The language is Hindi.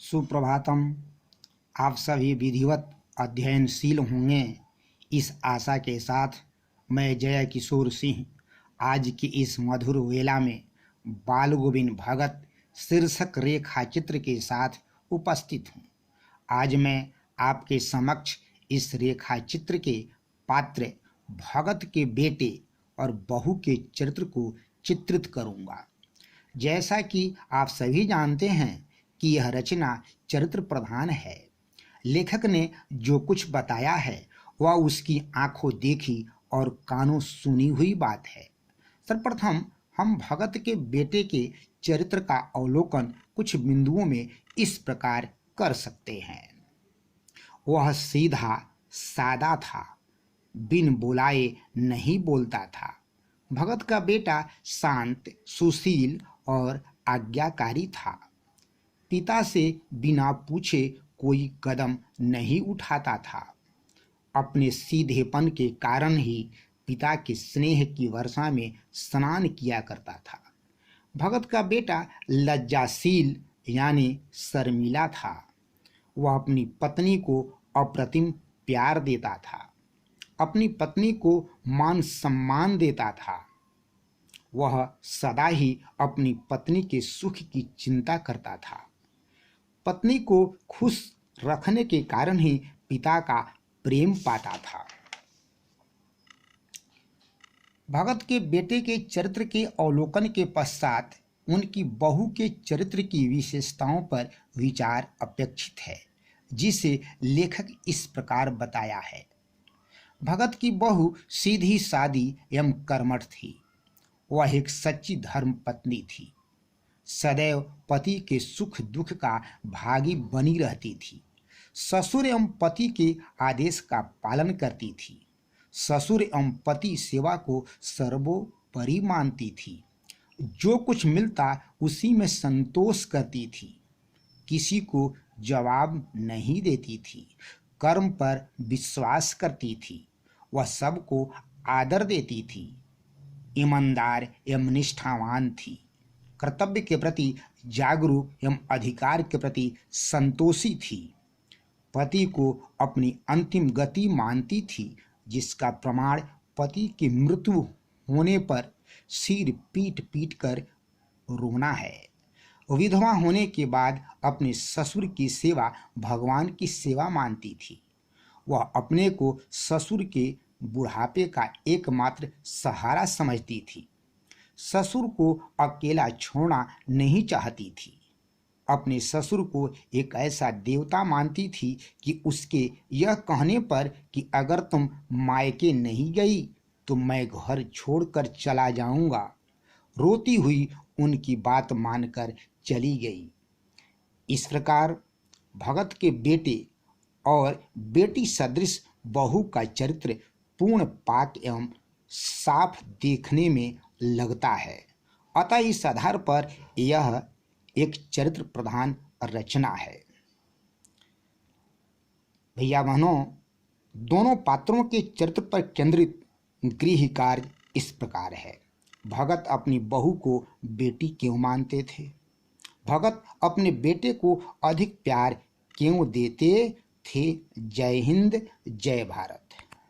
सुप्रभातम। आप सभी विधिवत अध्ययनशील होंगे, इस आशा के साथ मैं जय किशोर सिंह आज की इस मधुर वेला में बाल गोविंद भगत शीर्षक रेखा चित्र के साथ उपस्थित हूँ। आज मैं आपके समक्ष इस रेखा चित्र के पात्र भगत के बेटे और बहू के चरित्र को चित्रित करूँगा। जैसा कि आप सभी जानते हैं कि यह रचना चरित्र प्रधान है। लेखक ने जो कुछ बताया है वह उसकी आंखों देखी और कानों सुनी हुई बात है। सर्वप्रथम हम भगत के बेटे के चरित्र का अवलोकन कुछ बिंदुओं में इस प्रकार कर सकते हैं। वह सीधा सादा था, बिन बुलाए नहीं बोलता था। भगत का बेटा शांत, सुशील और आज्ञाकारी था। पिता से बिना पूछे कोई कदम नहीं उठाता था। अपने सीधेपन के कारण ही पिता के स्नेह की वर्षा में स्नान किया करता था। भगत का बेटा लज्जाशील यानी शर्मीला था। वह अपनी पत्नी को अप्रतिम प्यार देता था, अपनी पत्नी को मान सम्मान देता था। वह सदा ही अपनी पत्नी के सुख की चिंता करता था। पत्नी को खुश रखने के कारण ही पिता का प्रेम पाता था। भगत के बेटे के चरित्र के अवलोकन के पश्चात उनकी बहू के चरित्र की विशेषताओं पर विचार अपेक्षित है, जिसे लेखक इस प्रकार बताया है। भगत की बहू सीधी सादी एवं कर्मठ थी। वह एक सच्ची धर्म पत्नी थी। सदैव पति के सुख दुख का भागी बनी रहती थी। ससुर एवं पति के आदेश का पालन करती थी। ससुर एवं पति सेवा को सर्वोपरि मानती थी। जो कुछ मिलता उसी में संतोष करती थी। किसी को जवाब नहीं देती थी। कर्म पर विश्वास करती थी। वह सबको आदर देती थी। ईमानदार एवं निष्ठावान थी। कर्तव्य के प्रति जागरूक एवं अधिकार के प्रति संतोषी थी। पति को अपनी अंतिम गति मानती थी, जिसका प्रमाण पति की मृत्यु होने पर सिर पीट पीट कर रोना है। विधवा होने के बाद अपने ससुर की सेवा भगवान की सेवा मानती थी। वह अपने को ससुर के बुढ़ापे का एकमात्र सहारा समझती थी। ससुर को अकेला छोड़ना नहीं चाहती थी। अपने ससुर को एक ऐसा देवता मानती थी कि उसके यह कहने पर कि अगर तुम मायके नहीं गई तो मैं घर छोड़कर चला जाऊंगा, रोती हुई उनकी बात मानकर चली गई। इस प्रकार भगत के बेटे और बेटी सदृश बहू का चरित्र पूर्ण पाक एवं साफ देखने में लगता है। अतः इस आधार पर यह एक चरित्र प्रधान रचना है। भैया बहनों, दोनों पात्रों के चरित्र पर केंद्रित गृह कार्य इस प्रकार है। भगत अपनी बहू को बेटी क्यों मानते थे? भगत अपने बेटे को अधिक प्यार क्यों देते थे? जय हिंद, जय भारत।